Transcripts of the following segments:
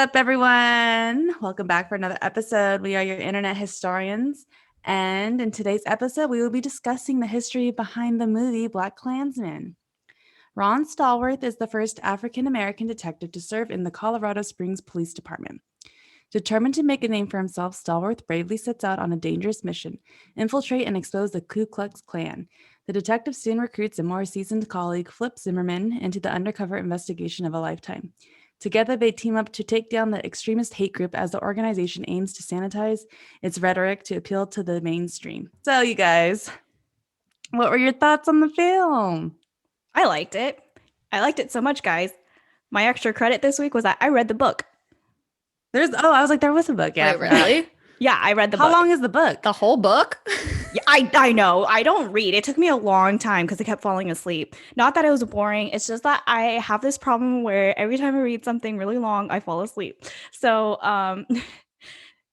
up, everyone? Welcome back for another episode. We are your internet historians. And in today's episode, we will be discussing the history behind the movie Blackkklansman. Ron Stallworth is the first African-American detective to serve in the Colorado Springs Police Department. Determined to make a name for himself, Stallworth bravely sets out on a dangerous mission, infiltrate and expose the Ku Klux Klan. The detective soon recruits a more seasoned colleague, Flip Zimmerman, into the undercover investigation of a lifetime. Together, they team up to take down the extremist hate group as the organization aims to sanitize its rhetoric to appeal to the mainstream. So, you guys, what were your thoughts on the film? I liked it. I liked it so much, guys. My extra credit this week was that I read the book. I was like, there was a book. Yeah, Wait, really? Yeah, I read the book. How long is the book? The whole book? Yeah, I know. I don't read. It took me a long time because I kept falling asleep. Not that it was boring. It's just that I have this problem where every time I read something really long, I fall asleep. So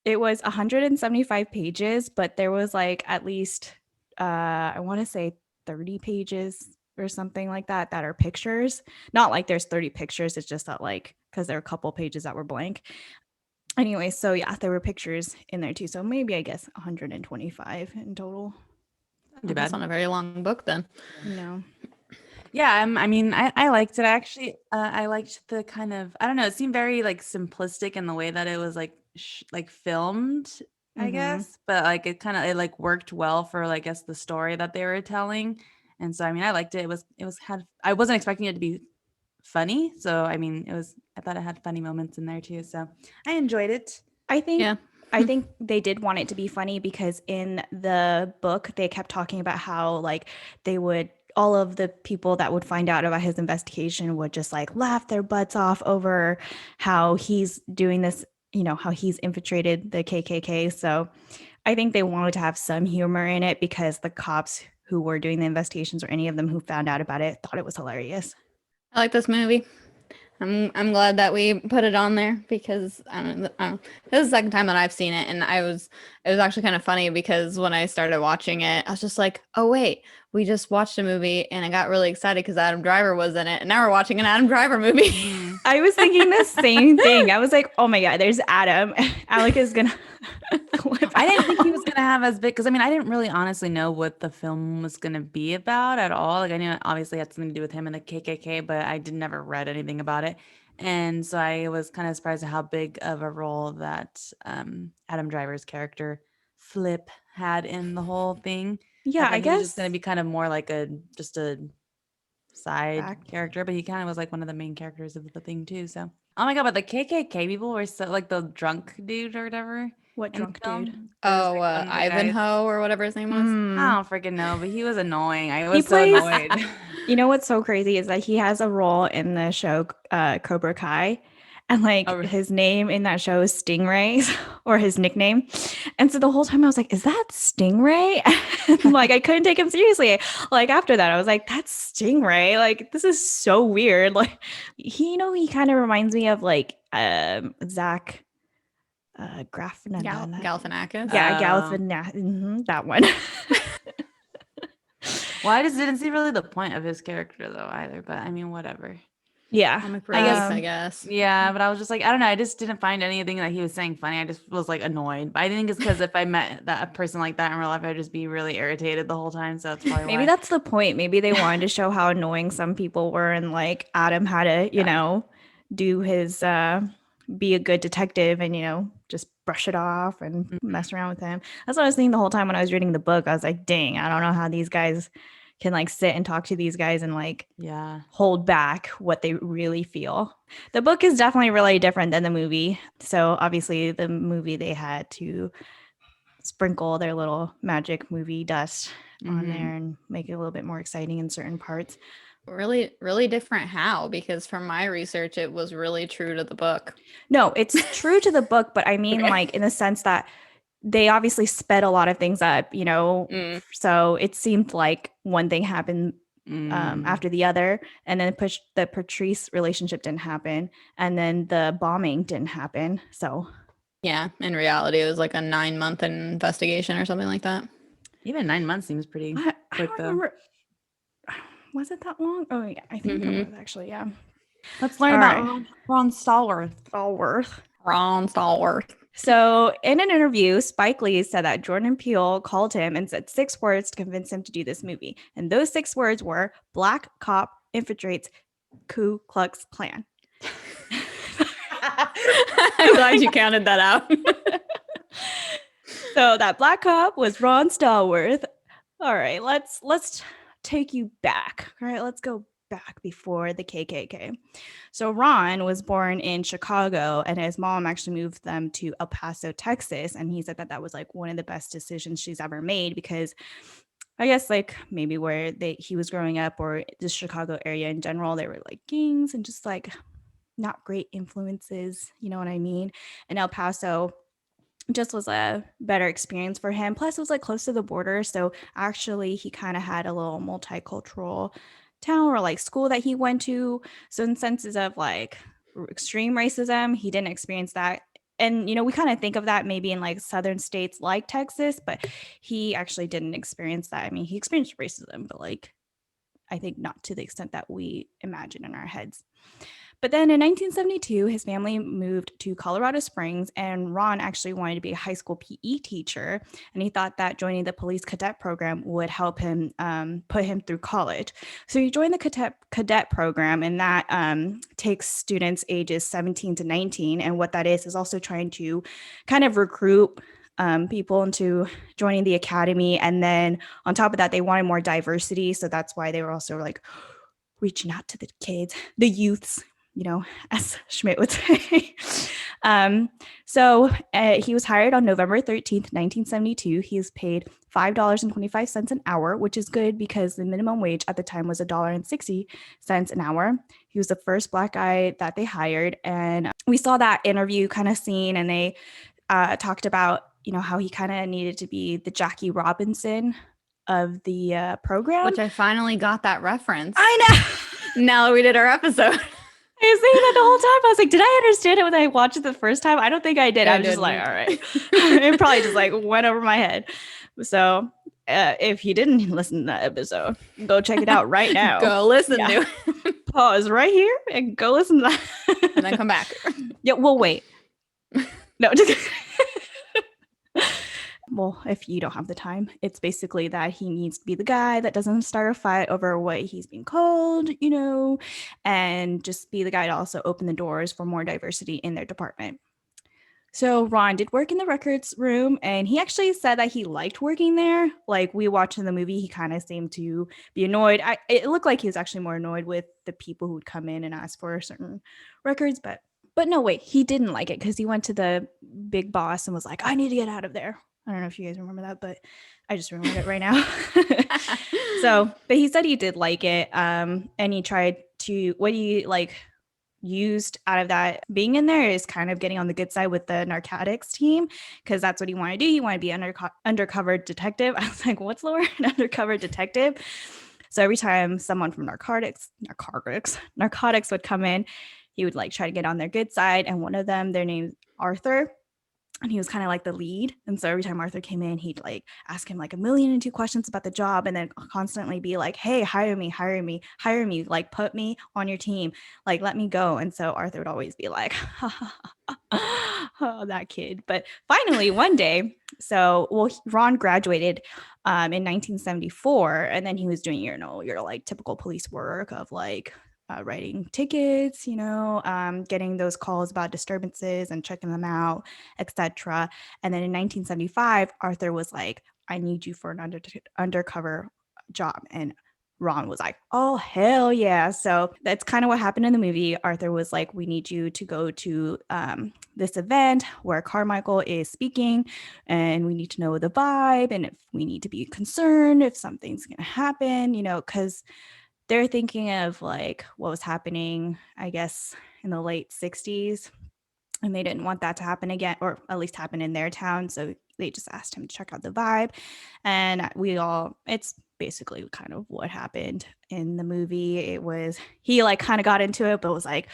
it was 175 pages, but there was like at least, I want to say 30 pages or something like that are pictures. Not like there's 30 pictures. It's just that like, because there are a couple pages that were blank. Anyway, so yeah, there were pictures in there too. So maybe I guess 125 in total. That's not a very long book then. No. Yeah, I liked it. Actually, I liked the kind of, I don't know, it seemed very like simplistic in the way that it was like filmed, I guess, but like it like worked well for like, I guess, the story that they were telling. And so I liked it. I wasn't expecting it to be funny, so I thought it had funny moments in there too, so I enjoyed it. I think they did want it to be funny because in the book they kept talking about how like all of the people that would find out about his investigation would just like laugh their butts off over how he's doing this, how he's infiltrated the KKK. So I think they wanted to have some humor in it because the cops who were doing the investigations or any of them who found out about it thought it was hilarious. I like this movie. I'm glad that we put it on there because I don't know. This is the second time that I've seen it, and it was actually kind of funny because when I started watching it, I was just like, oh wait, we just watched a movie, and I got really excited because Adam Driver was in it, and now we're watching an Adam Driver movie. I was thinking the same thing. I was like, oh my god, there's Adam. Alec is gonna. I didn't think he was gonna have as big because I didn't really honestly know what the film was gonna be about at all. Like I knew it obviously had something to do with him and the KKK, but I never read anything about it. And so I was kind of surprised at how big of a role that Adam Driver's character Flip had in the whole thing. Yeah, I guess he was just going to be kind of more like just a side character, but he kind of was like one of the main characters of the thing too. So, oh my god, but the KKK people were so like the drunk dude or whatever. What drunk dude? Oh, Ivanhoe or whatever his name was. I don't freaking know, but he was annoying. I was so annoyed. You know what's so crazy is that he has a role in the show Cobra Kai, and like his name in that show is Stingray, or his nickname. And so the whole time I was like, is that Stingray? And like I couldn't take him seriously. Like after that, I was like, that's Stingray. Like this is so weird. Like he kind of reminds me of like Zach Galifianakis. Yeah, Galifianakis. That one. Well, I just didn't see really the point of his character though either, but whatever. Yeah, I guess. Yeah, but I was just like, I don't know. I just didn't find anything that he was saying funny. I just was like annoyed. But I think it's because if I met a person like that in real life, I'd just be really irritated the whole time. So that's probably maybe that's the point. Maybe they wanted to show how annoying some people were, and like Adam had to, do his be a good detective and just brush it off and mess around with him. That's what I was thinking the whole time when I was reading the book. I was like, dang, I don't know how these guys can like sit and talk to these guys and like hold back what they really feel. The book is definitely really different than the movie. So obviously the movie, they had to sprinkle their little magic movie dust on there and make it a little bit more exciting in certain parts. Really, really different how? Because from my research, it was really true to the book. No, it's true to the book, but I mean like in the sense that they obviously sped a lot of things up, so it seemed like one thing happened after the other, and then the Patrice relationship didn't happen, and then the bombing didn't happen. So yeah, in reality, it was like a 9-month investigation or something like that. Even 9 months seems pretty quick though. Remember. Was it that long? Oh yeah, I think it was actually, yeah. Let's learn All about right. Ron Stallworth. Ron Stallworth. So, in an interview, Spike Lee said that Jordan Peele called him and said 6 words to convince him to do this movie. And those 6 words were black cop infiltrates Ku Klux Klan. I'm glad you counted that out. So that black cop was Ron Stallworth. All right, let's take you back. All right, let's go back before the KKK. So Ron was born in Chicago, and his mom actually moved them to El Paso, Texas. And he said that that was like one of the best decisions she's ever made because I guess like maybe where he was growing up or the Chicago area in general, there were like gangs and just like not great influences. You know what I mean? And El Paso just was a better experience for him. Plus, it was like close to the border. So actually, he kind of had a little multicultural town or like school that he went to. So, in senses of like extreme racism, he didn't experience that. And, you know, we kind of think of that maybe in like southern states like Texas, but he actually didn't experience that. I mean, he experienced racism, but like, I think not to the extent that we imagine in our heads. But then in 1972, his family moved to Colorado Springs, and Ron actually wanted to be a high school PE teacher. And he thought that joining the police cadet program would help him put him through college. So he joined the cadet program, and that takes students ages 17 to 19. And what that is also trying to kind of recruit people into joining the academy. And then on top of that, they wanted more diversity. So that's why they were also like reaching out to the kids, the youths, you know, as Schmidt would say. So he was hired on November 13th, 1972. He was paid $5.25 an hour, which is good because the minimum wage at the time was $1.60 an hour. He was the first Black guy that they hired. And we saw that interview kind of scene, and they talked about, you know, how he kind of needed to be the Jackie Robinson of the program. Which I finally got that reference. I know. Now that we did our episode. I was thinking that the whole time. I was like, did I understand it when I watched it the first time? I don't think I did. I I was just like, didn't. all right. It probably just like went over my head. So if you didn't listen to that episode, go check it out right now. Go listen to it. Pause right here and go listen to that. And then come back. Yeah, we'll wait. No, just well, if you don't have the time, it's basically that he needs to be the guy that doesn't start a fight over what he's being called, you know, and just be the guy to also open the doors for more diversity in their department. So Ron did work in the records room, and he actually said that he liked working there. Like we watched in the movie, he kind of seemed to be annoyed. It looked like he was actually more annoyed with the people who would come in and ask for certain records, but no, wait, he didn't like it because he went to the big boss and was like, I need to get out of there. I don't know if you guys remember that, but I just remembered it right now. So, but he said he did like it. And he tried to, what he like used out of that being in there is kind of getting on the good side with the narcotics team, because that's what he wanted to do. He wanted to be undercover detective. I was like, what's the word? Undercover detective. So every time someone from narcotics would come in, he would like try to get on their good side. And one of them, their name's Arthur. And he was kind of like the lead. And so every time Arthur came in, he'd like ask him like 1,000,002 questions about the job, and then constantly be like, hey, hire me, like put me on your team, like let me go. And so Arthur would always be like, oh, that kid. But finally one day, Ron graduated in 1974, and then he was doing your like typical police work of like writing tickets, you know, getting those calls about disturbances and checking them out, etc. And then in 1975, Arthur was like, I need you for an undercover job. And Ron was like, oh, hell yeah. So that's kind of what happened in the movie. Arthur was like, we need you to go to this event where Carmichael is speaking, and we need to know the vibe, and if we need to be concerned if something's going to happen, you know, because they're thinking of like what was happening, I guess, in the late 60s. And they didn't want that to happen again, or at least happen in their town. So they just asked him to check out the vibe. And it's basically kind of what happened in the movie. He like kind of got into it, but was like,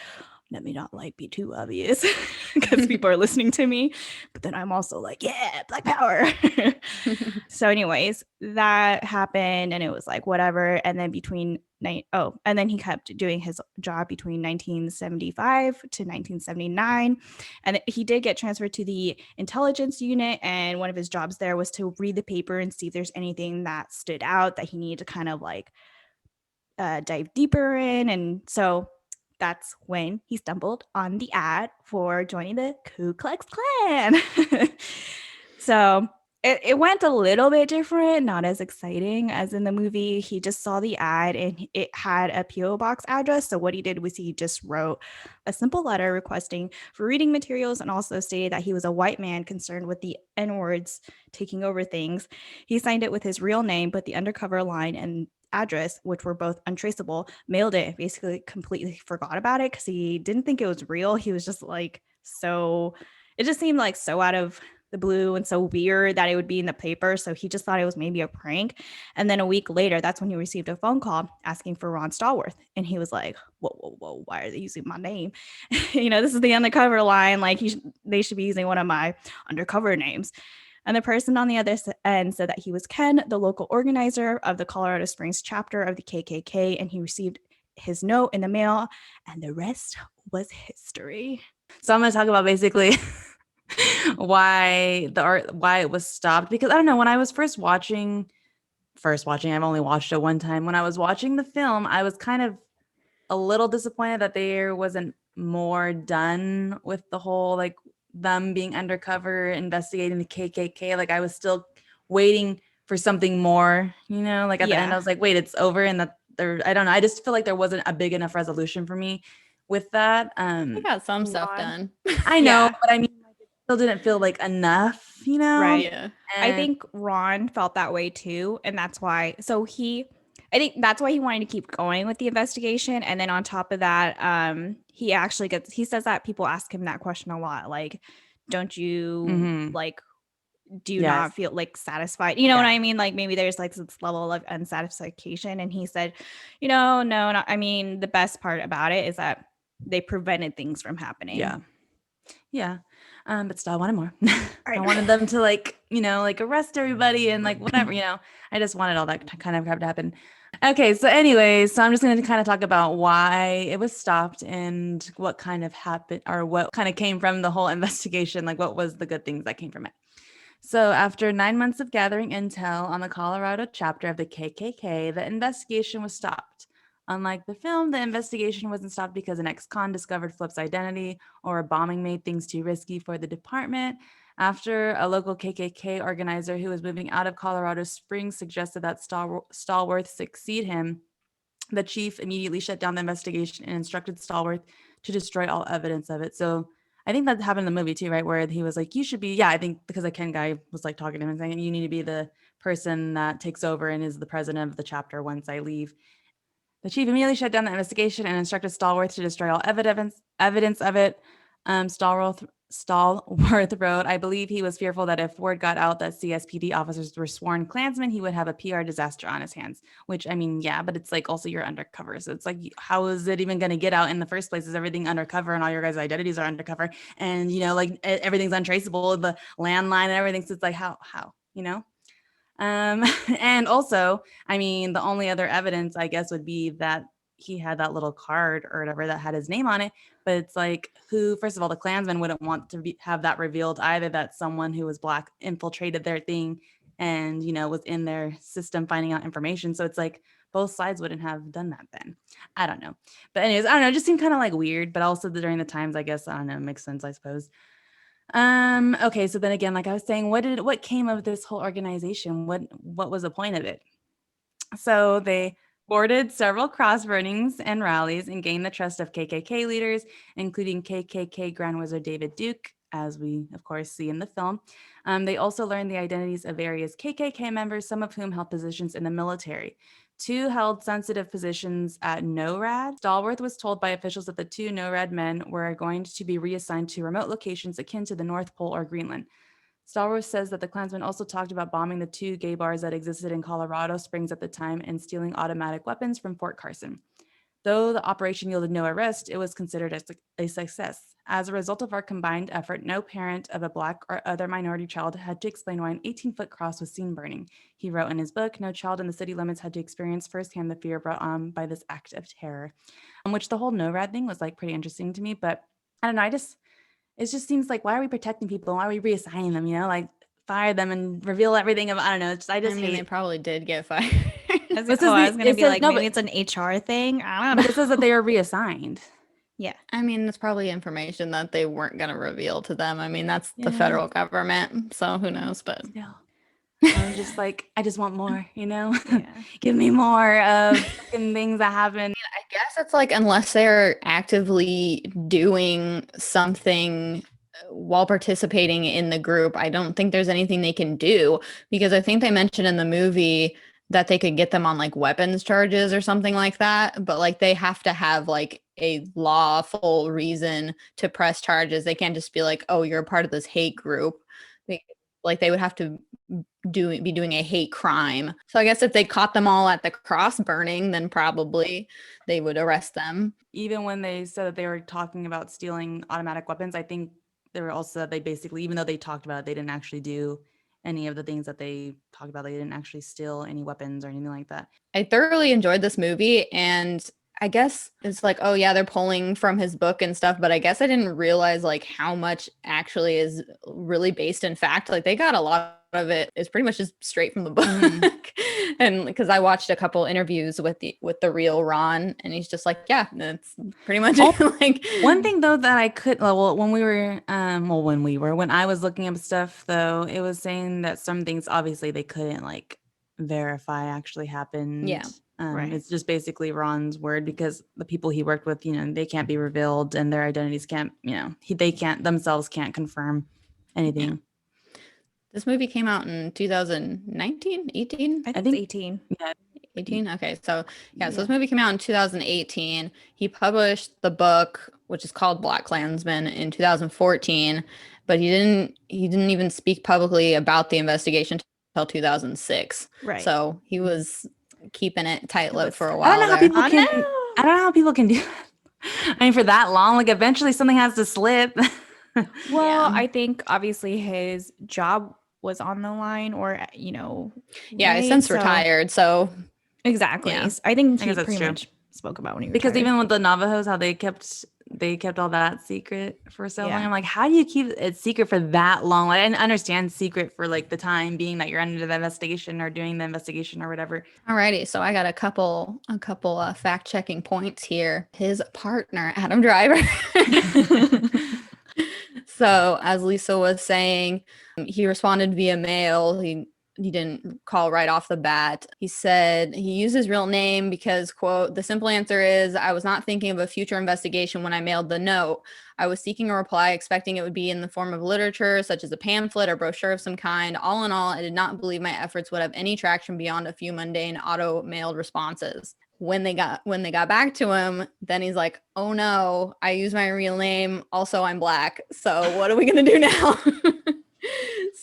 let me not like be too obvious because people are listening to me. But then I'm also like, yeah, Black Power. So anyways, that happened, and it was like whatever. And then between and then he kept doing his job between 1975 to 1979. And he did get transferred to the intelligence unit. And one of his jobs there was to read the paper and see if there's anything that stood out that he needed to kind of like dive deeper in. And so that's when he stumbled on the ad for joining the Ku Klux Klan. So it went a little bit different, not as exciting as in the movie. He just saw the ad and it had a P.O. box address. So what he did was he just wrote a simple letter requesting for reading materials and also stated that he was a white man concerned with the N-words taking over things. He signed it with his real name, but the undercover line and address, which were both untraceable, mailed it, basically completely forgot about it because he didn't think it was real. He was just like, so it just seemed like so out of the blue and so weird that it would be in the paper. So he just thought it was maybe a prank. And then a week later, that's when he received a phone call asking for Ron Stallworth. And he was like, whoa, why are they using my name? This is the undercover line. Like they should be using one of my undercover names. And the person on the other end said that he was Ken, the local organizer of the Colorado Springs chapter of the KKK, and he received his note in the mail, and the rest was history. So I'm going to talk about basically why it was stopped, because I don't know, when I was first watching, I've only watched it one time. When I was watching the film, I was kind of a little disappointed that there wasn't more done with the whole like them being undercover investigating the KKK. Like I was still waiting for something more, like at the end I was like, wait, it's over. And that I don't know. I just feel like there wasn't a big enough resolution for me with that. We got some stuff done. I know, but I mean, like, it still didn't feel like enough, Right. Yeah. I think Ron felt that way too. And that's why, I think that's why he wanted to keep going with the investigation. And then on top of that, he says that people ask him that question a lot. Like, don't you do you not feel like satisfied? You know what I mean? Like maybe there's like this level of unsatisfaction. And he said, no, not, I mean, the best part about it is that they prevented things from happening. Yeah. But still I wanted more. I wanted them to like arrest everybody and like whatever, I just wanted all that kind of crap to happen. Okay. So anyways, so I'm just going to kind of talk about why it was stopped and what kind of happened or what kind of came from the whole investigation. Like what was the good things that came from it. So after 9 months of gathering intel on the Colorado chapter of the KKK, the investigation was stopped. Unlike the film, the investigation wasn't stopped because an ex-con discovered Flip's identity or a bombing made things too risky for the department. After a local KKK organizer who was moving out of Colorado Springs suggested that Stallworth succeed him, the chief immediately shut down the investigation and instructed Stallworth to destroy all evidence of it. So I think that happened in the movie too, right? Where he was like, you should be, I think because the Ken guy was like talking to him and saying, you need to be the person that takes over and is the president of the chapter once I leave. The chief immediately shut down the investigation and instructed Stallworth to destroy all evidence of it. Stallworth wrote, I believe he was fearful that if word got out that CSPD officers were sworn Klansmen, he would have a PR disaster on his hands, which I mean, yeah, but it's like also you're undercover. So it's like, how is it even going to get out in the first place? Is everything undercover and all your guys' identities are undercover and, like everything's untraceable, the landline and everything. So it's like, how, and also, I mean, the only other evidence, I guess, would be that he had that little card or whatever that had his name on it. But it's like, first of all, the Klansmen wouldn't want to have that revealed either, that someone who was Black infiltrated their thing and, was in their system finding out information. So it's like both sides wouldn't have done that then. I don't know. But anyways, I don't know. It just seemed kind of like weird, but also during the times, I guess, I don't know, makes sense, I suppose. Okay, so then again, like I was saying, what came of this whole organization? What was the point of it? So they boarded several cross burnings and rallies and gained the trust of KKK leaders, including KKK Grand Wizard David Duke, as we of course see in the film. They also learned the identities of various KKK members, some of whom held positions in the military. 2 held sensitive positions at NORAD. Stallworth was told by officials that the 2 NORAD men were going to be reassigned to remote locations akin to the North Pole or Greenland. Stallworth says that the Klansmen also talked about bombing the 2 gay bars that existed in Colorado Springs at the time and stealing automatic weapons from Fort Carson. Though the operation yielded no arrest, it was considered a success. As a result of our combined effort, no parent of a Black or other minority child had to explain why an 18-foot cross was seen burning. He wrote in his book, no child in the city limits had to experience firsthand the fear brought on by this act of terror. Which the whole NORAD thing was like pretty interesting to me, but I don't know, it just seems like, why are we protecting people? Why are we reassigning them, like fire them and reveal everything of, I don't know, I mean, hate. they probably did get fired. I was going to be like, maybe it's an HR thing. I don't know. But it says that they are reassigned. Yeah. I mean, it's probably information that they weren't going to reveal to them. I mean, that's the federal government, so who knows, but still. I'm just like, I just want more, Give me more of things that happen. I guess it's like, unless they're actively doing something while participating in the group, I don't think there's anything they can do, because I think they mentioned in the movie that they could get them on like weapons charges or something like that, but like they have to have like a lawful reason to press charges. They can't just be like, oh, you're a part of this hate group. Like they would have to be doing a hate crime. So I guess if they caught them all at the cross burning, then probably they would arrest them. Even when they said that they were talking about stealing automatic weapons, I think they were also, they basically, even though they talked about it, they didn't actually do any of the things that they talked about. They didn't actually steal any weapons or anything like that. I thoroughly enjoyed this movie, and I guess it's like, oh yeah, they're pulling from his book and stuff, but I guess I didn't realize like how much actually is really based in fact. Like they got a lot of it is pretty much just straight from the book. And because I watched a couple interviews with the real Ron, and he's just like, yeah, that's pretty much it. Like one thing though that I could, when I was looking up stuff though, it was saying that some things obviously they couldn't like verify actually happened. Yeah. Right. It's just basically Ron's word, because the people he worked with, they can't be revealed, and their identities can't, they can't themselves can't confirm anything. Yeah. This movie came out in 2019, 18? I think it's 18. Yeah. 18? Okay. So so this movie came out in 2018. He published the book, which is called Blackkklansman, in 2014, but he didn't even speak publicly about the investigation until 2006. Right. So he was keeping it tight-lipped for a while. I don't know how people can do that. I mean, for that long, like eventually something has to slip. Well, I think obviously his job was on the line, or yeah, he's since retired, so exactly. Yeah. I think I guess he that's pretty true. much spoke about when he Because retired. even with the Navajos, how they kept all that secret for so long. I'm like, how do you keep it secret for that long? Like, I didn't understand secret for like the time being that you're under the investigation or doing the investigation or whatever. Alrighty, so I got a couple fact checking points here. His partner, Adam Driver. So as Lisa was saying, he responded via mail. He didn't call right off the bat. He said he used his real name because, quote, the simple answer is, I was not thinking of a future investigation when I mailed the note. I was seeking a reply, expecting it would be in the form of literature, such as a pamphlet or brochure of some kind. All in all, I did not believe my efforts would have any traction beyond a few mundane auto-mailed responses. When they got back to him, then he's like, oh no, I used my real name. Also, I'm Black. So what are we going to do now?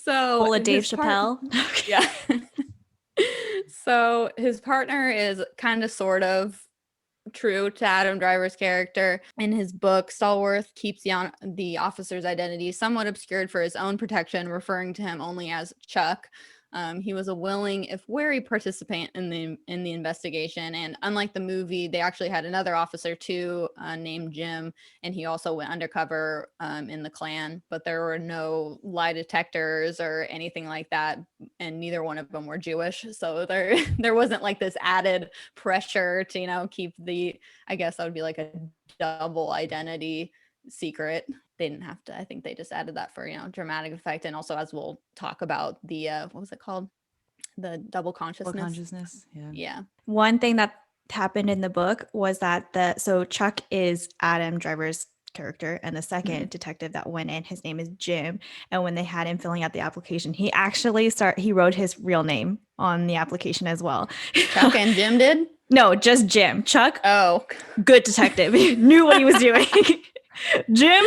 So Pull a Dave Chappelle. Yeah. So his partner is kind of sort of true to Adam Driver's character. In his book, Stallworth keeps the officer's identity somewhat obscured for his own protection, referring to him only as Chuck. He was a willing, if wary, participant in the investigation, and unlike the movie, they actually had another officer too, named Jim, and he also went undercover in the Klan. But there were no lie detectors or anything like that, and neither one of them were Jewish, so there wasn't like this added pressure to keep I guess that would be like a double identity secret. They didn't have to. I think they just added that for dramatic effect, and also, as we'll talk about, the what was it called, the double consciousness. Yeah. One thing that happened in the book was that so Chuck is Adam Driver's character, and the second detective that went in, his name is Jim, and when they had him filling out the application, he actually he wrote his real name on the application as well. Chuck and Jim did? No, just Jim. Chuck, oh, good detective, he knew what he was doing. Jim,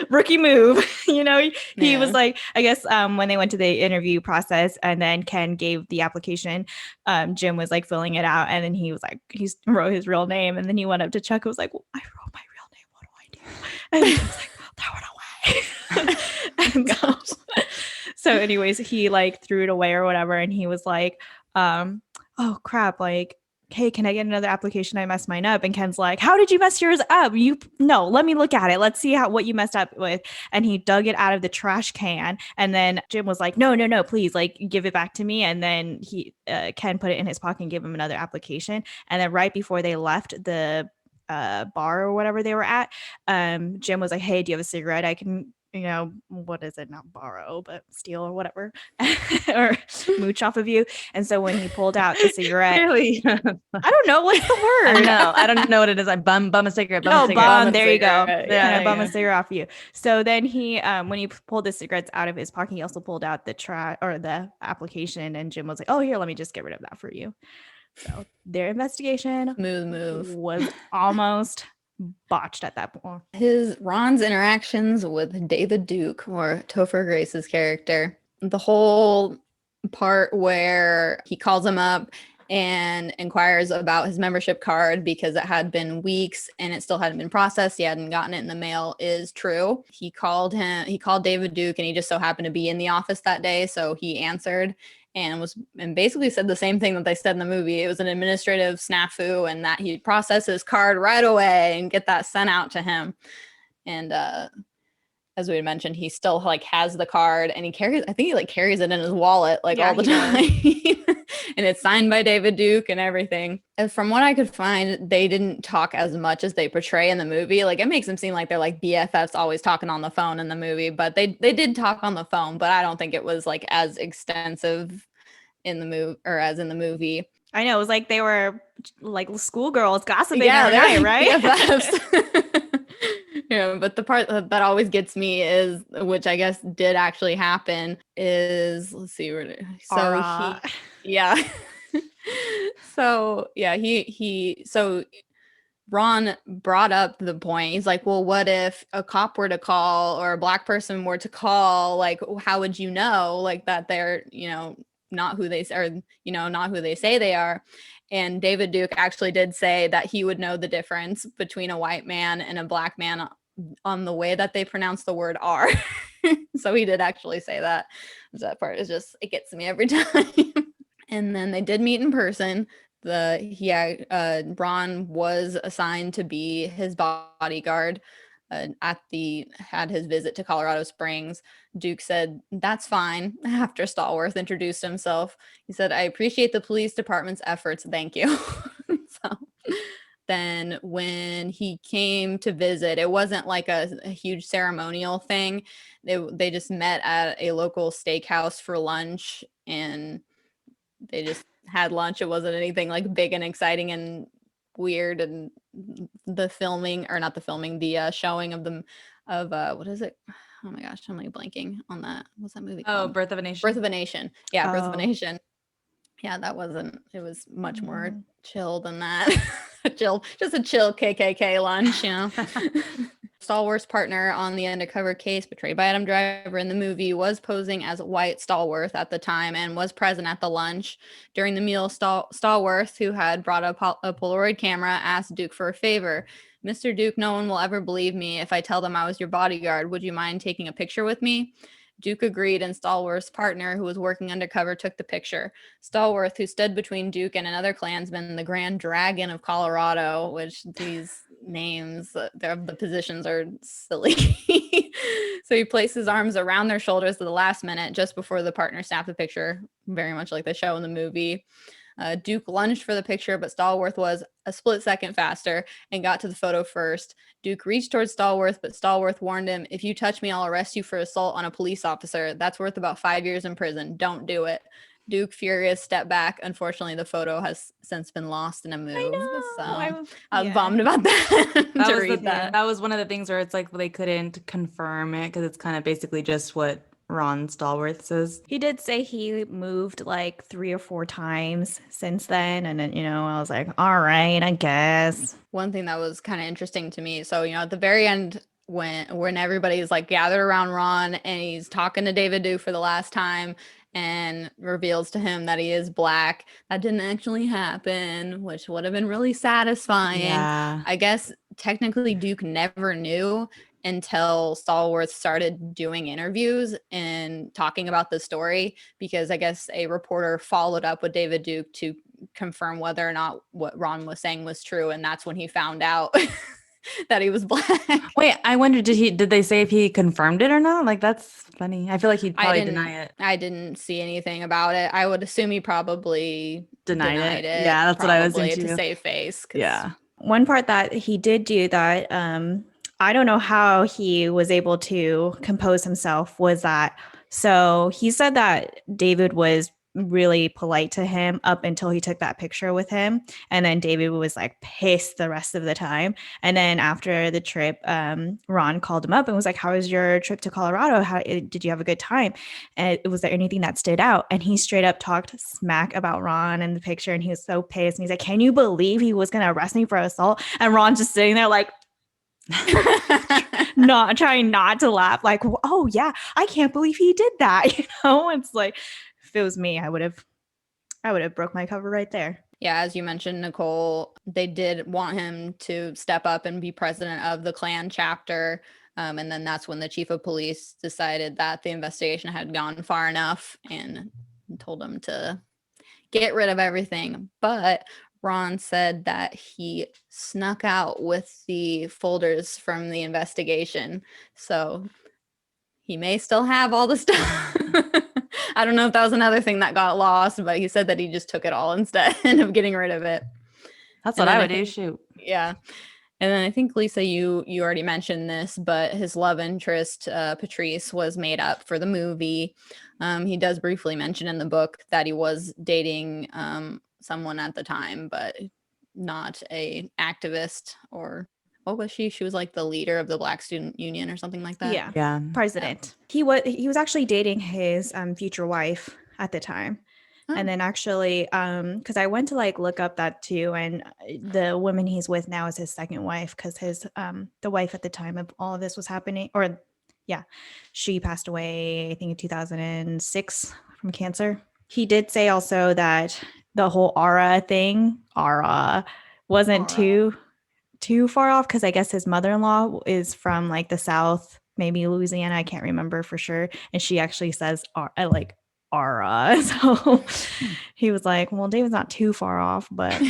rookie move. He Yeah. was like, I guess when they went to the interview process and then Ken gave the application, Jim was like filling it out, and then he was like, he wrote his real name, and then he went up to Chuck and was like, well, I wrote my real name, what do I do? And Jim was like, throw it away. And so anyways, he like threw it away or whatever, and he was like, oh crap, like, hey, can I get another application? I messed mine up. And Ken's like, how did you mess yours up? No, let me look at it. Let's see what you messed up with. And he dug it out of the trash can. And then Jim was like, no, please, like, give it back to me. And then Ken put it in his pocket and gave him another application. And then right before they left the bar or whatever they were at, Jim was like, hey, do you have a cigarette? I can, what is it? Not borrow, but steal or whatever, or mooch off of you. And so when he pulled out the cigarette, Really? I don't know what's the word. I don't know what it is. I bum a cigarette. Bum. There you go. Yeah, Bum a cigarette off you. So then he, when he pulled the cigarettes out of his pocket, he also pulled out the application, and Jim was like, "Oh, here, let me just get rid of that for you." So their investigation Smooth move. was almost botched at that point. Ron's interactions with David Duke, or Topher Grace's character, the whole part where he calls him up and inquires about his membership card because it had been weeks and it still hadn't been processed. He hadn't gotten it in the mail, is true. He called David Duke, and he just so happened to be in the office that day, so he answered and basically said the same thing that they said in the movie. It was an administrative snafu, and that he'd process his card right away and get that sent out to him. And as we had mentioned, he still like has the card, and he carries it in his wallet all the time. And it's signed by David Duke and everything. And from what I could find, they didn't talk as much as they portray in the movie. Like, it makes them seem like they're like BFFs always talking on the phone in the movie, but they did talk on the phone, but I don't think it was like as extensive in the movie or as in the movie. I know, it was like they were like schoolgirls gossiping every night, right? BFFs. Yeah, but the part that always gets me is, which I guess did actually happen, is, let's see where. So Ron brought up the point. He's like, well, what if a cop were to call, or a black person were to call? Like, how would you know, like, that they're, not who they say they are? And David Duke actually did say that he would know the difference between a white man and a black man on the way that they pronounce the word R. So he did actually say that. That part is just, it gets me every time. And then they did meet in person. Ron was assigned to be his bodyguard at his visit to Colorado Springs. Duke said, "That's fine." After Stallworth introduced himself, he said, "I appreciate the police department's efforts. Thank you." So then when he came to visit, it wasn't like a huge ceremonial thing. They just met at a local steakhouse for lunch, and they just had lunch. It wasn't anything like big and exciting and weird. And the showing of what is it? Oh my gosh, I'm like blanking on that. What's that movie called? Birth of a Nation. Birth of a Nation. Yeah, Birth of a Nation. Yeah, it was much more chill than that. Just a chill KKK lunch, Stallworth's partner on the undercover case, portrayed by Adam Driver in the movie, was posing as Wyatt Stallworth at the time and was present at the lunch. During the meal, Stallworth, who had brought a Polaroid camera, asked Duke for a favor. "Mr. Duke, no one will ever believe me if I tell them I was your bodyguard. Would you mind taking a picture with me?" Duke agreed, and Stallworth's partner, who was working undercover, took the picture. Stallworth, who stood between Duke and another Klansman, the Grand Dragon of Colorado, which these names, the positions are silly. So he placed his arms around their shoulders at the last minute, just before the partner snapped the picture, very much like they show in the movie. Duke lunged for the picture, but Stallworth was a split second faster and got to the photo first. Duke reached towards Stallworth, but Stallworth warned him, "If you touch me, I'll arrest you for assault on a police officer. That's worth about 5 years in prison. Don't do it." Duke, furious, stepped back. Unfortunately, the photo has since been lost in a move. So I was bummed about that. That was one of the things where it's like, well, they couldn't confirm it because it's kind of basically just what Ron Stallworth says. He did say he moved like 3 or 4 times since then. And then, I was like, all right, I guess. One thing that was kind of interesting to me. So, at the very end when everybody's like gathered around Ron and he's talking to David Duke for the last time and reveals to him that he is black. That didn't actually happen, which would have been really satisfying. Yeah. I guess technically Duke never knew until Stallworth started doing interviews and talking about the story, because I guess a reporter followed up with David Duke to confirm whether or not what Ron was saying was true, and that's when he found out that he was black. Wait, I wonder, did they say if he confirmed it or not? Like, that's funny. I feel like he'd probably deny it. I didn't see anything about it. I would assume he probably Denied denied it. it. Yeah, that's what I was probably into. to save face. Yeah. One part that he did do that I don't know how he was able to compose himself was that, so he said that David was really polite to him up until he took that picture with him, and then David was like pissed the rest of the time. And then after the trip, Ron called him up and was like, how was your trip to Colorado? How did you have a good time? And was there anything that stood out? And he straight up talked smack about Ron and the picture, and he was so pissed, and he's like, can you believe he was gonna arrest me for assault? And Ron's just sitting there like not trying not to laugh, like, oh yeah, I can't believe he did that. It's like, if it was me, I would have broke my cover right there. Yeah, as you mentioned, Nicole, they did want him to step up and be president of the Klan chapter. And then that's when the chief of police decided that the investigation had gone far enough and told him to get rid of everything. But Ron said that he snuck out with the folders from the investigation. So he may still have all the stuff. I don't know if that was another thing that got lost, but he said that he just took it all instead of getting rid of it. That's what I would do. Shoot. Yeah. And then I think, Lisa, you already mentioned this, but his love interest, Patrice, was made up for the movie. He does briefly mention in the book that he was dating someone at the time, but not a activist, or what was she? She was like the leader of the Black Student Union or something like that. Yeah. President. He was actually dating his future wife at the time. Oh. And then actually, because I went to like look up that too, and the woman he's with now is his second wife, because his the wife at the time of all of this was happening, or yeah, she passed away, I think in 2006 from cancer. He did say also that the whole aura thing, wasn't too far off, because I guess his mother-in-law is from like the South, maybe Louisiana, I can't remember for sure, and she actually says like aura. So he was like, well, David's not too far off, but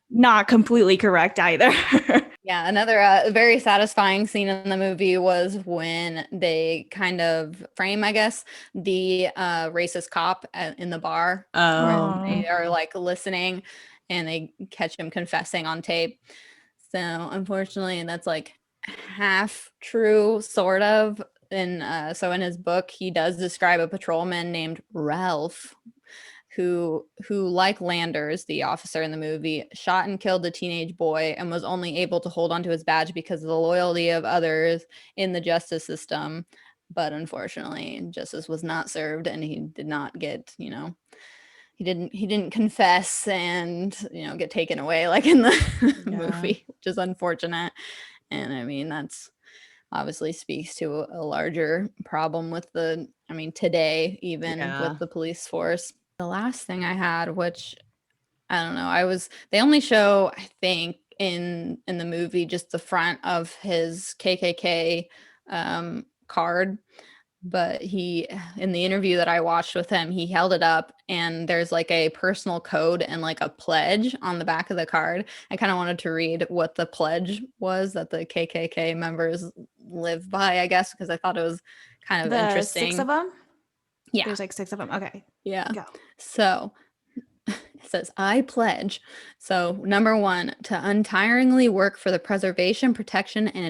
not completely correct either. Yeah, another very satisfying scene in the movie was when they kind of frame, I guess, the racist cop in the bar. Oh. Where they are like listening and they catch him confessing on tape. So unfortunately, that's like half true, sort of. And so in his book, he does describe a patrolman named Ralph, who like Landers, the officer in the movie, shot and killed a teenage boy and was only able to hold onto his badge because of the loyalty of others in the justice system. But unfortunately, justice was not served, and he did not get, he didn't confess and, get taken away like in the movie, which is unfortunate. And I mean, that's obviously speaks to a larger problem with today, even with the police force. The last thing I had, which I don't know, they only show, I think, in the movie just the front of his KKK card, but in the interview that I watched with him, he held it up and there's like a personal code and like a pledge on the back of the card. I kind of wanted to read what the pledge was that the KKK members live by, I guess, because I thought it was kind of interesting. 6 of them? Yeah. There's like 6 of them. Okay. Yeah. Go. So it says, I pledge. So 1, to untiringly work for the preservation, protection, and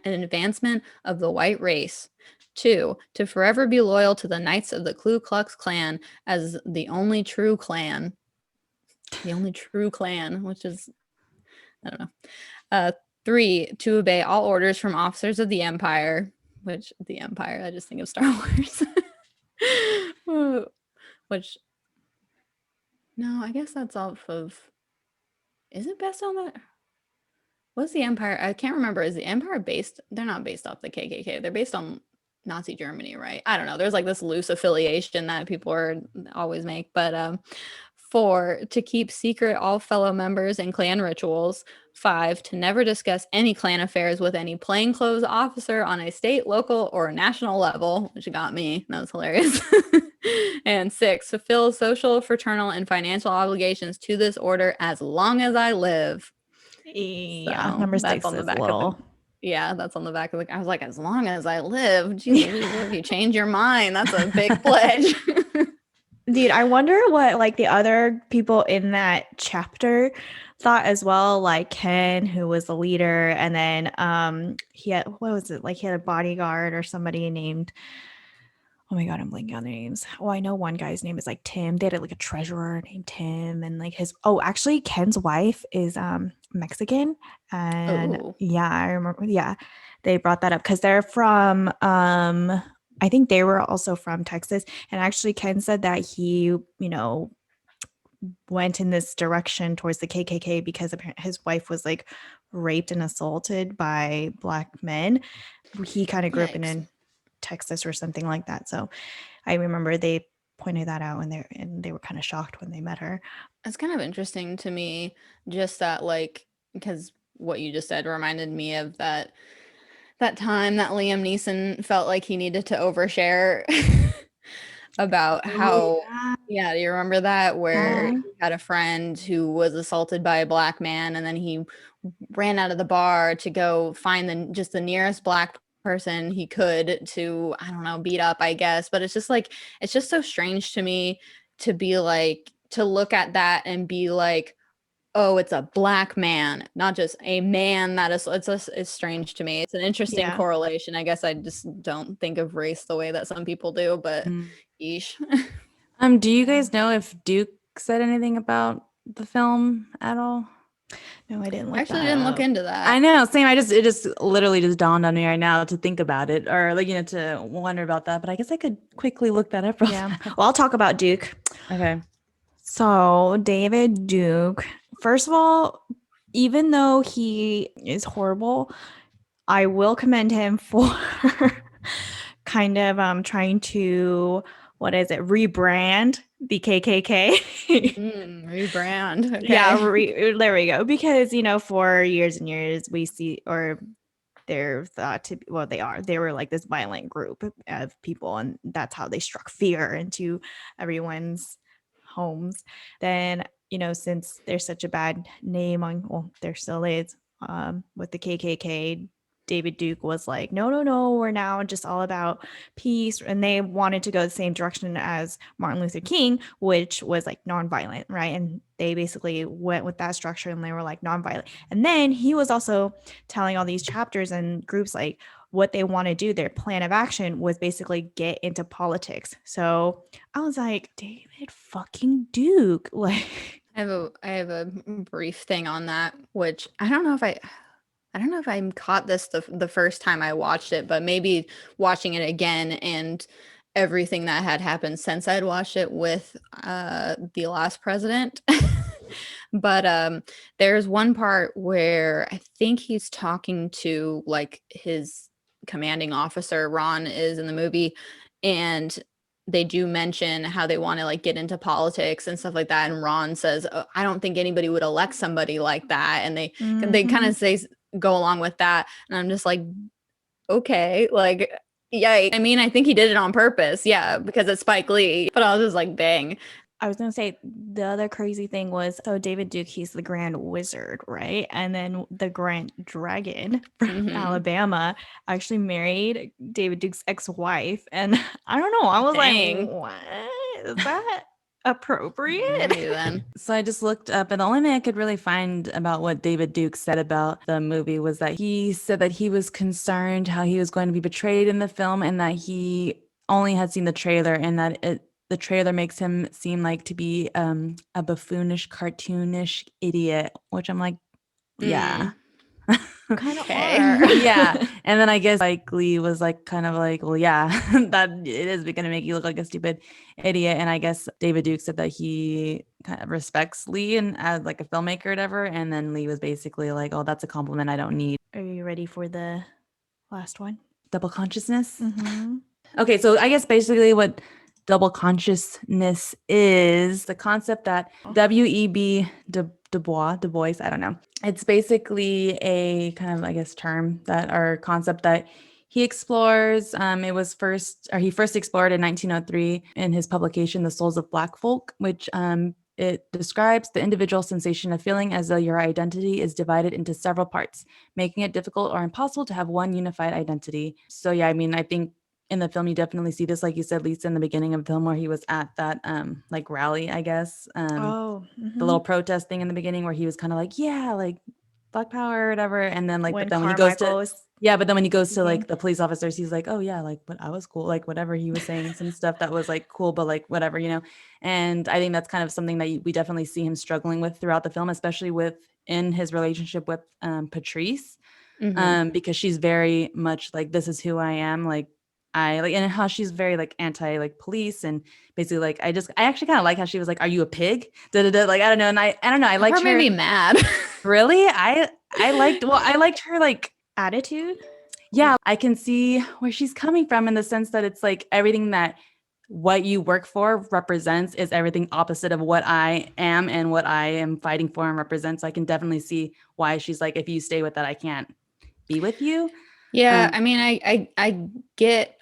advancement of the white race. 2, to forever be loyal to the Knights of the Ku Klux Klan as the only true Klan. The only true Klan, which is, I don't know. 3, to obey all orders from officers of the Empire, which the Empire, I just think of Star Wars. Which, no, I guess that's off of, is it based on that? what's the empire? I can't remember. Is the empire based? They're not based off the KKK. They're based on Nazi Germany, right? I don't know. There's like this loose affiliation that people always make, but 4, to keep secret all fellow members and clan rituals. 5, to never discuss any clan affairs with any plainclothes officer on a state, local, or national level, which got me. That was hilarious. And 6, fulfill social, fraternal, and financial obligations to this order as long as I live. Yeah, So number that's 6 on the is back little. of the. Yeah, that's on the back of the. I was like, as long as I live. Jeez Louise, what if you change your mind? That's a big pledge. Dude, I wonder what like the other people in that chapter thought as well, like Ken, who was the leader, and then he had, what was it, like he had a bodyguard or somebody named, oh my god, I'm blanking on their names. Oh, I know one guy's name is like Tim. They had like a treasurer named Tim, and like actually Ken's wife is Mexican. And Oh, yeah, I remember, yeah, they brought that up because they're from I think they were also from Texas. And actually Ken said that he, went in this direction towards the KKK because his wife was like raped and assaulted by Black men. He kind of grew up yikes. in Texas or something like that. So I remember they pointed that out, and they were kind of shocked when they met her. It's kind of interesting to me, just that, like, because what you just said reminded me of that time that Liam Neeson felt like he needed to overshare about how, yeah, do you remember that, where he had a friend who was assaulted by a Black man, and then he ran out of the bar to go find the nearest Black person he could to, I don't know, beat up, I guess. But it's just like, it's just so strange to me to be like, to look at that and be like, oh, it's a Black man, not just a man that is, it's strange to me. It's an interesting correlation. I guess I just don't think of race the way that some people do, but yeesh. Do you guys know if Duke said anything about the film at all? No, I didn't I look actually that didn't look up. into that. I know, same. It just literally just dawned on me right now to think about it, or like, to wonder about that. But I guess I could quickly look that up. Yeah. Well, I'll talk about Duke. Okay. So David Duke, first of all, even though he is horrible, I will commend him for kind of trying to, what is it, rebrand the KKK. Rebrand. Okay. Yeah, there we go. Because, for years and years we see, or they're thought to be, well, they were like this violent group of people, and that's how they struck fear into everyone's homes. Then, since there's such a bad name there still is, with the KKK, David Duke was like, no, we're now just all about peace. And they wanted to go the same direction as Martin Luther King, which was like nonviolent, right? And they basically went with that structure, and they were like nonviolent. And then he was also telling all these chapters and groups like what they want to do. Their plan of action was basically get into politics. So I was like, David fucking Duke. Like, I have a brief thing on that, which I don't know if I caught this the first time I watched it, but maybe watching it again and everything that had happened since I'd watched it with the last president. But there's one part where I think he's talking to like his commanding officer, Ron is in the movie, and they do mention how they want to like get into politics and stuff like that. And Ron says, oh, I don't think anybody would elect somebody like that. And they kind of say, go along with that. And I'm just like, okay, like, yeah. I mean, I think he did it on purpose. Yeah, because it's Spike Lee. But I was just like, dang. I was going to say the other crazy thing was, so David Duke, he's the Grand Wizard, right? And then the Grand Dragon from Alabama actually married David Duke's ex-wife. And I don't know. I was like, what? Is that appropriate? Maybe then. So I just looked up, and the only thing I could really find about what David Duke said about the movie was that he said that he was concerned how he was going to be portrayed in the film, and that he only had seen the trailer, and that the trailer makes him seem like to be a buffoonish, cartoonish idiot, which I'm like, yeah. kind of Okay. are. Yeah. And then I guess like Lee was like kind of like, well, yeah, that it is going to make you look like a stupid idiot. And I guess David Duke said that he kind of respects Lee and as like a filmmaker or whatever. And then Lee was basically like, oh, that's a compliment I don't need. Are you ready for the last one? Double consciousness. Mm-hmm. Okay, so I guess basically what double consciousness is the concept that W.E.B. Du Bois, I don't know. It's basically a kind of, I guess, term that or concept that he explores. He first explored in 1903 in his publication, The Souls of Black Folk, which it describes the individual sensation of feeling as though your identity is divided into several parts, making it difficult or impossible to have one unified identity. So yeah, I mean, I think in the film you definitely see this, like you said, Lisa, in the beginning of the film where he was at that like rally, I guess. Oh, The little protest thing in the beginning where he was kind of like, yeah, like Black Power or whatever. And then like, when but then when he goes Carmichael to, was yeah, but then when he goes to speaking. like the police officers, he's like, oh yeah, like, but I was cool. Like whatever he was saying, some stuff that was like cool, but like whatever, you know? And I think that's kind of something that we definitely see him struggling with throughout the film, especially in his relationship with Patrice, because she's very much like, this is who I am. Like, I like, and how she's very like anti like police and basically like I actually kind of like how she was like, "Are you a pig?" Da, da, da. Like I don't know, and I don't know. I liked That made her. me mad. Really, I liked her like Attitude. yeah. I can see where she's coming from in the sense that it's like everything that what you work for represents is everything opposite of what I am and what I am fighting for and represents. So I can definitely see why she's like, if you stay with that, I can't be with you. Yeah, I mean, I get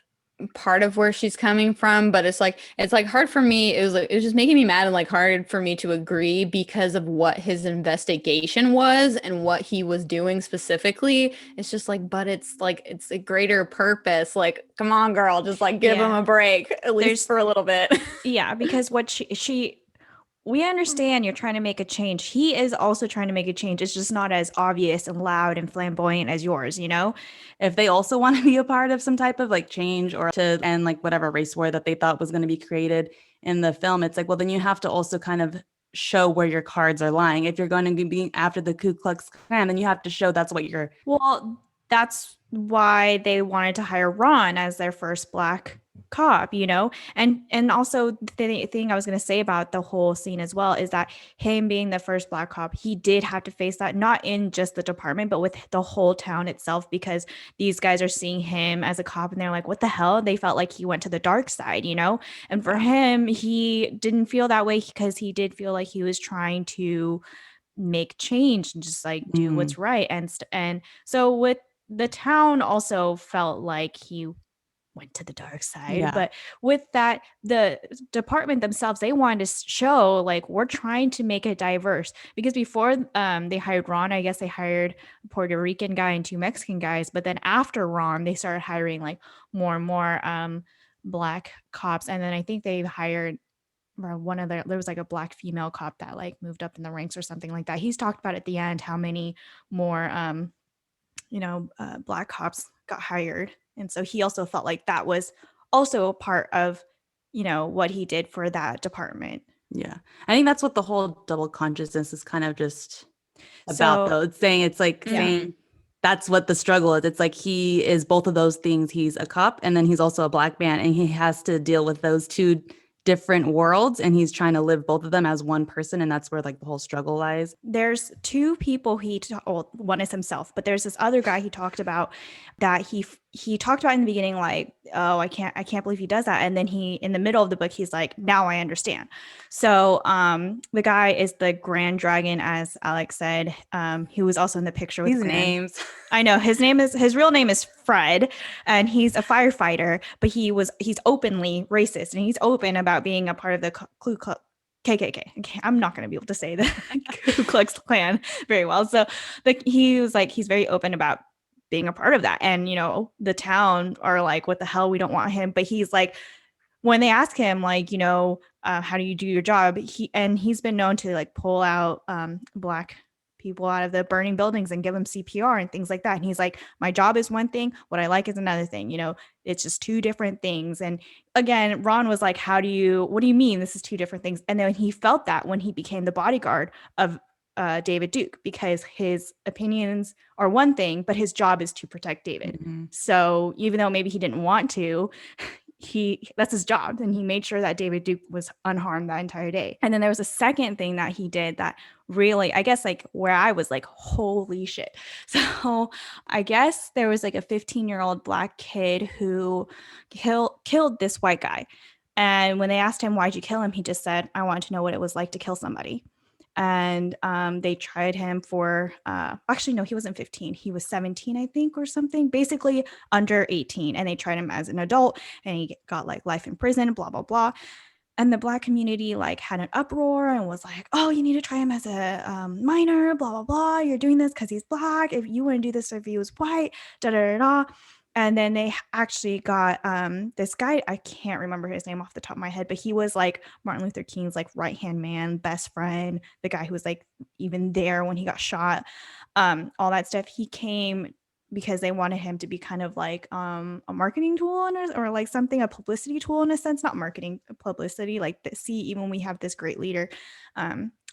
part of where she's coming from, but it's like hard for me. It was just making me mad and like hard for me to agree because of what his investigation was and what he was doing specifically. It's just like, but it's like it's a greater purpose. Like, come on, girl, just like give him a break at least for a little bit. Yeah, because what we understand you're trying to make a change. He is also trying to make a change. It's just not as obvious and loud and flamboyant as yours, you know? If they also want to be a part of some type of like change or to end like whatever race war that they thought was going to be created in the film, it's like, well, then you have to also kind of show where your cards are lying. If you're going to be after the Ku Klux Klan, then you have to show that's what you're. Well, that's why they wanted to hire Ron as their first black cop, you know? And also the thing I was going to say about the whole scene as well is that him being the first black cop, he did have to face that not in just the department but with the whole town itself, because these guys are seeing him as a cop and they're like, what the hell? They felt like he went to the dark side, you know? And for him, he didn't feel that way because he did feel like he was trying to make change and just like do what's right. And so with the town also felt like he went to the dark side. Yeah. But with that, the department themselves, they wanted to show like we're trying to make it diverse, because before they hired Ron, I guess they hired a Puerto Rican guy and two Mexican guys, but then after Ron they started hiring like more and more black cops. And then I think they hired there was like a black female cop that like moved up in the ranks or something like that. He's talked about at the end how many more black cops got hired. And so he also felt like that was also a part of, what he did for that department. Yeah. I think that's what the whole double consciousness is kind of just about, So, though. It's saying, saying that's what the struggle is. It's like he is both of those things. He's a cop and then he's also a black man, and he has to deal with those two different worlds, and he's trying to live both of them as one person, and that's where like the whole struggle lies. there's two people one is himself, but there's this other guy he talked about that he talked about in the beginning, like, oh, I can't believe he does that, and then he in the middle of the book he's like, now I understand. So the guy is the Grand Dragon, as Alex said. He was also in the picture with These names. I know his real name is Fred, and he's a firefighter, but he's openly racist, and he's open about being a part of the Ku Klux KKK. Okay, I'm not going to be able to say the Ku Klux Klan very well. So he was like, he's very open about being a part of that. And, the town are like, what the hell? We don't want him. But he's like, when they ask him, like, how do you do your job? He's been known to like pull out black people out of the burning buildings and give them CPR and things like that. And he's like, my job is one thing, what I like is another thing. It's just two different things. And again, Ron was like, what do you mean this is two different things? And then he felt that when he became the bodyguard of David Duke, because his opinions are one thing, but his job is to protect David. So even though maybe he didn't want to, that's his job, and he made sure that David Duke was unharmed that entire day. And then there was a second thing that he did that really, I guess, like where I was like, holy shit. So I guess there was like a 15-year-old Black kid who killed this white guy. And when they asked him, why'd you kill him? He just said, I wanted to know what it was like to kill somebody. And they tried him for actually no, he wasn't 15, he was 17, I think, or something, basically under 18, and they tried him as an adult, and he got like life in prison, blah blah blah. And the Black community like had an uproar and was like, oh, you need to try him as a minor, blah blah blah, you're doing this because he's Black, if you wouldn't do this if he was white, da da da da. And then they actually got this guy, I can't remember his name off the top of my head, but he was like Martin Luther King's like right-hand man, best friend, the guy who was like even there when he got shot, all that stuff. He came because they wanted him to be kind of like a marketing tool or like something, a publicity tool in a sense, not marketing, publicity, like see, even we have this great leader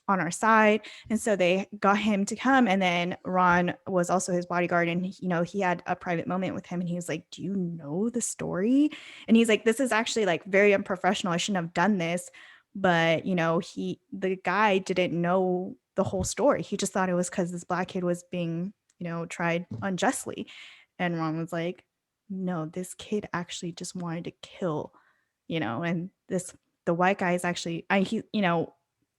on our side. And so they got him to come, and then Ron was also his bodyguard, and he had a private moment with him, and he was like, do you know the story? And he's like, this is actually like very unprofessional, I shouldn't have done this. But the guy didn't know the whole story. He just thought it was because this Black kid was being tried unjustly. And Ron was like, no, this kid actually just wanted to kill, and the white guy is actually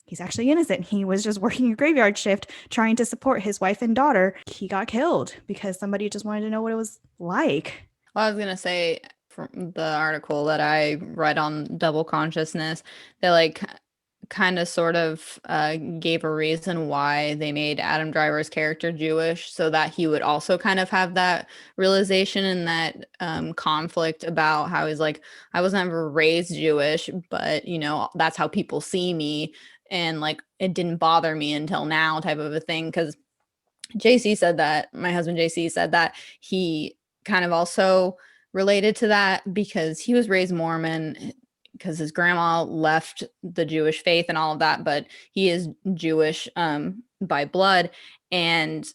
he's actually innocent. He was just working a graveyard shift trying to support his wife and daughter. He got killed because somebody just wanted to know what it was like. Well, I was going to say, from the article that I read on double consciousness, they like kind of sort of gave a reason why they made Adam Driver's character Jewish, so that he would also kind of have that realization and that conflict about how he's like, I was never raised Jewish, but that's how people see me, and like it didn't bother me until now, type of a thing. Because JC said that, my husband JC said that he kind of also related to that because he was raised Mormon, because his grandma left the Jewish faith and all of that, but he is Jewish by blood. And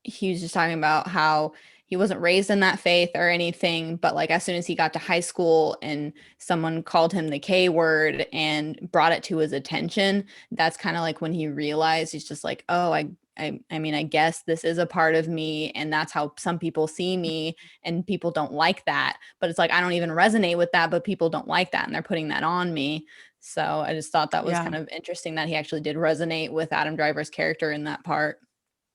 he was just talking about how he wasn't raised in that faith or anything, but like as soon as he got to high school and someone called him the K word and brought it to his attention, that's kind of like when he realized, he's just like, oh, I mean, I guess this is a part of me, and that's how some people see me, and people don't like that. But it's like, I don't even resonate with that, but people don't like that, and they're putting that on me. So I just thought that was kind of interesting that he actually did resonate with Adam Driver's character in that part.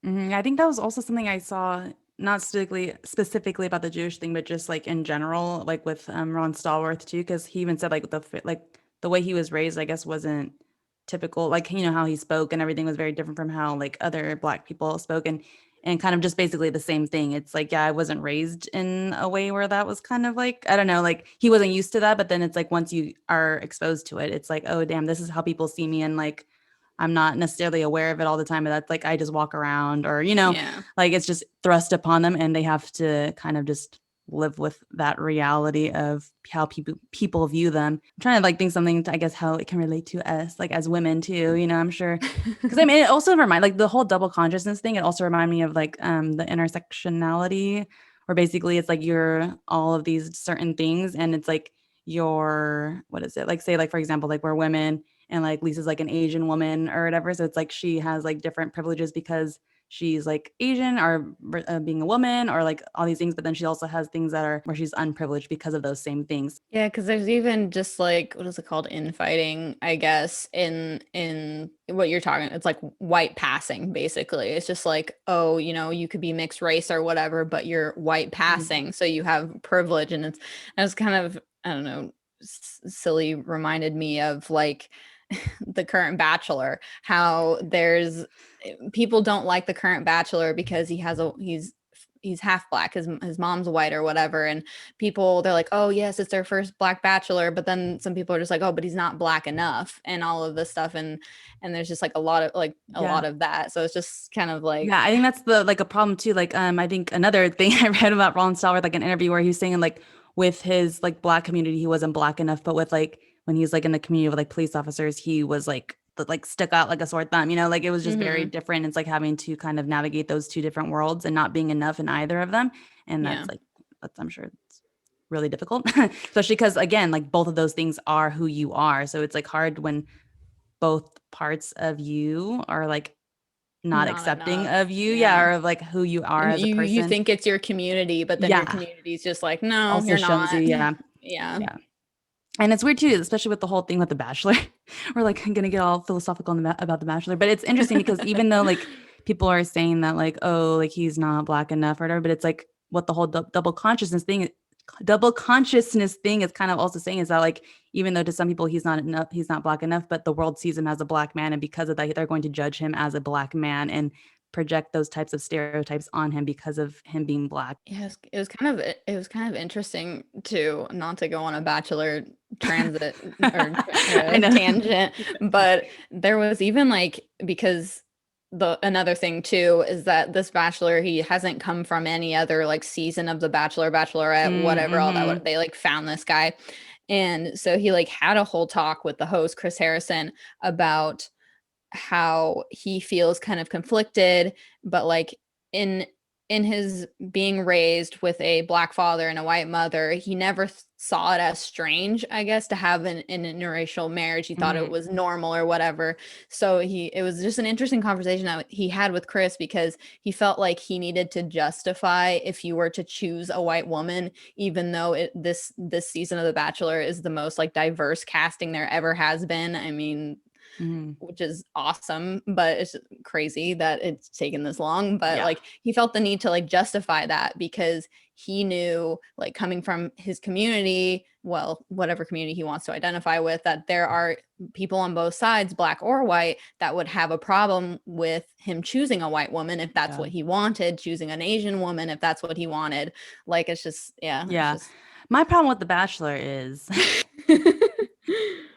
I think that was also something I saw, not specifically about the Jewish thing, but just like in general, like with Ron Stallworth too, because he even said like the way he was raised, I guess, wasn't typical, like how he spoke and everything was very different from how like other Black people spoke, and kind of just basically the same thing. It's like, yeah, I wasn't raised in a way where that was kind of like, I don't know, like he wasn't used to that, but then it's like once you are exposed to it, it's like, oh damn, this is how people see me, and like I'm not necessarily aware of it all the time, but that's like I just walk around, or like it's just thrust upon them, and they have to kind of just live with that reality of how people view them. I'm trying to like think something to, I guess, how it can relate to us like as women too, I'm sure, because I mean it also like the whole double consciousness thing, it also reminded me of like the intersectionality, where basically it's like you're all of these certain things, and it's like what is it, like say like for example, like we're women, and like Lisa's like an Asian woman or whatever, so it's like she has like different privileges because she's like Asian, or being a woman, or like all these things, but then she also has things that are where she's unprivileged because of those same things. Yeah, because there's even just like, what is it called, infighting, I guess, in what you're talking, it's like white passing, basically. It's just like, oh, you could be mixed race or whatever, but you're white passing, so you have privilege. And it's kind of, I don't know, silly, reminded me of like the current Bachelor, how there's people don't like the current Bachelor because he's half Black, his mom's white or whatever, and they're like, oh yes, it's their first Black Bachelor, but then some people are just like, oh, but he's not Black enough, and all of this stuff, and there's just like a lot of that. So it's just kind of like, yeah, I think that's the like a problem too. Like I think another thing I read about Ron Stallworth, like an interview where he was saying like with his like Black community he wasn't Black enough, but with like when he's like in the community with like police officers, he was like that like stuck out like a sore thumb, like it was just very Mm-hmm. different. It's like having to kind of navigate those two different worlds and not being enough in either of them. And Yeah. that's I'm sure it's really difficult, especially because again, like both of those things are who you are. So it's like hard when both parts of you are like not Not accepting enough. of you, yeah, Yeah. or of like who you are And as a you person. think it's your community, but then your Yeah. community's just like, no, Also you're shows you, not. yeah. Yeah. Yeah. And it's weird too, especially with the whole thing with The Bachelor. We're like gonna get all philosophical about The Bachelor, but it's interesting because even though like people are saying that like, oh, like he's not black enough or whatever, but it's like what the whole double consciousness thing is kind of also saying is that like even though to some people he's not black enough, but the world sees him as a black man, and because of that they're going to judge him as a black man and project those types of stereotypes on him because of him being black. Yeah, it was kind of interesting to not to go on a bachelor transit or I know. tangent, but there was even like because the another thing too is that this bachelor he hasn't come from any other like season of the Bachelor, Bachelorette, whatever all that Mm-hmm. they like found this guy, and so he like had a whole talk with the host Chris Harrison about how he feels kind of conflicted, but like in in his being raised with a black father and a white mother, he never saw it as strange, I guess, to have an interracial marriage. He thought it Mm-hmm. was normal or whatever. So it was just an interesting conversation that he had with Chris because he felt like he needed to justify if you were to choose a white woman, even though this season of The Bachelor is the most like diverse casting there ever has been. I mean, Mm-hmm. which is awesome, but it's crazy that it's taken this long. But Yeah. like he felt the need to like justify that because he knew, like coming from his community, well, whatever community he wants to identify with, that there are people on both sides, black or white, that would have a problem with him choosing a white woman if that's Yeah. what he wanted, choosing an Asian woman if that's what he wanted. Like it's just, yeah, Yeah. it's My problem with The Bachelor is just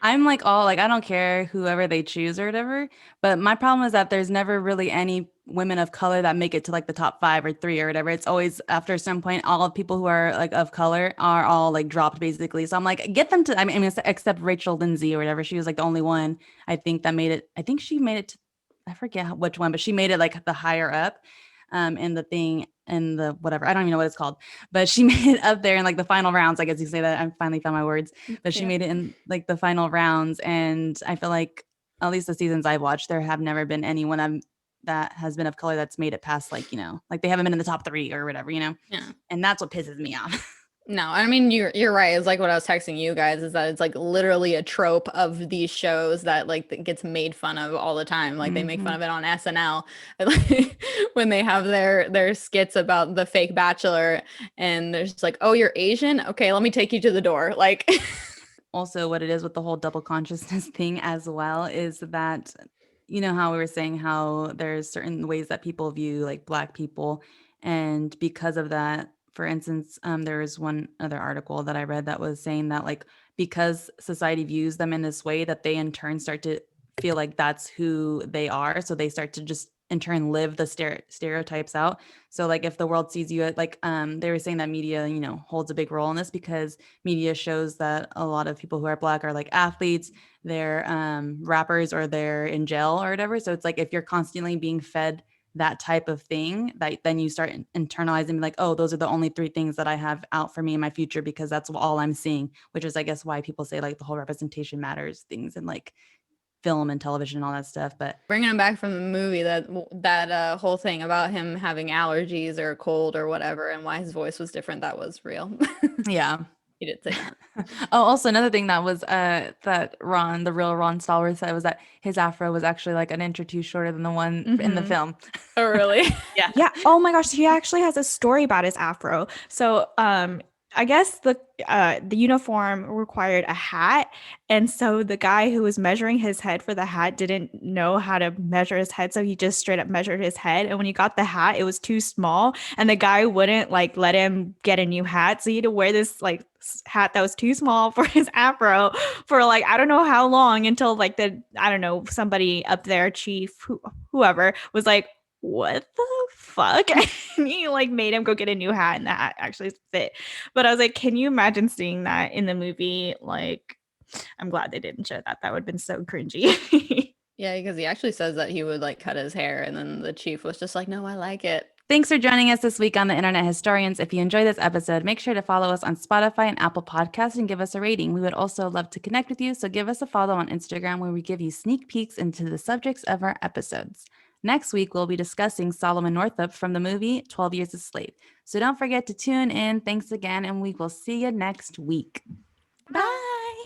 I'm like all like I don't care whoever they choose or whatever, but my problem is that there's never really any women of color that make it to like the top 5 or 3 or whatever. It's always after some point all of people who are like of color are all like dropped basically. So I'm like get them to I mean except Rachel Lindsay or whatever. She was like the only one I think that made it. I think she made it to, I forget which one, but she made it like the higher up in the thing in the whatever. I don't even know what it's called, but she made it up there in like the final rounds. I guess you say that. I finally found my words, but she yeah. made it in like the final rounds. And I feel like at least the seasons I've watched, there have never been anyone that has been of color that's made it past like, like they haven't been in the top 3 or whatever, Yeah. and that's what pisses me off. No, I mean you're right. It's like what I was texting you guys is that it's like literally a trope of these shows that like that gets made fun of all the time. Like they make fun Mhm. of it on SNL like, when they have their skits about the fake bachelor and there's just like, "Oh, you're Asian? Okay, let me take you to the door." Like Also, what it is with the whole double consciousness thing as well is that how we were saying how there's certain ways that people view like black people, and because of that, for instance, there was one other article that I read that was saying that like because society views them in this way that they in turn start to feel like that's who they are, so they start to just in turn live the stereotypes out. So like if the world sees you like they were saying that media holds a big role in this because media shows that a lot of people who are black are like athletes, they're rappers, or they're in jail or whatever. So it's like if you're constantly being fed that type of thing, that then you start internalizing like, oh, those are the only 3 things that I have out for me in my future because that's all I'm seeing, which is I guess why people say like the whole representation matters things and like film and television and all that stuff. But bringing him back from the movie, that whole thing about him having allergies or a cold or whatever and why his voice was different, that was real. yeah. He did say that. Oh, also another thing that was that the real Ron Stallworth said was that his afro was actually like an inch or two shorter than the one in the film. Oh, really? Yeah. Yeah. Oh my gosh. He actually has a story about his afro. So, I guess the uniform required a hat, and so the guy who was measuring his head for the hat didn't know how to measure his head, so he just straight up measured his head. And when he got the hat, it was too small, and the guy wouldn't like let him get a new hat, so he had to wear this like hat that was too small for his afro for like I don't know how long until like I don't know, somebody up there, chief, whoever was like, what the fuck? And he like made him go get a new hat, and the hat actually fit. But I was like, can you imagine seeing that in the movie? Like, I'm glad they didn't show that. That would have been so cringy. Yeah, because he actually says that he would like cut his hair, and then the chief was just like, "No, I like it." Thanks for joining us this week on the Internet Historians. If you enjoyed this episode, make sure to follow us on Spotify and Apple Podcasts and give us a rating. We would also love to connect with you, so give us a follow on Instagram where we give you sneak peeks into the subjects of our episodes. Next week, we'll be discussing Solomon Northup from the movie 12 Years a Slave. So don't forget to tune in. Thanks again, and we will see you next week. Bye.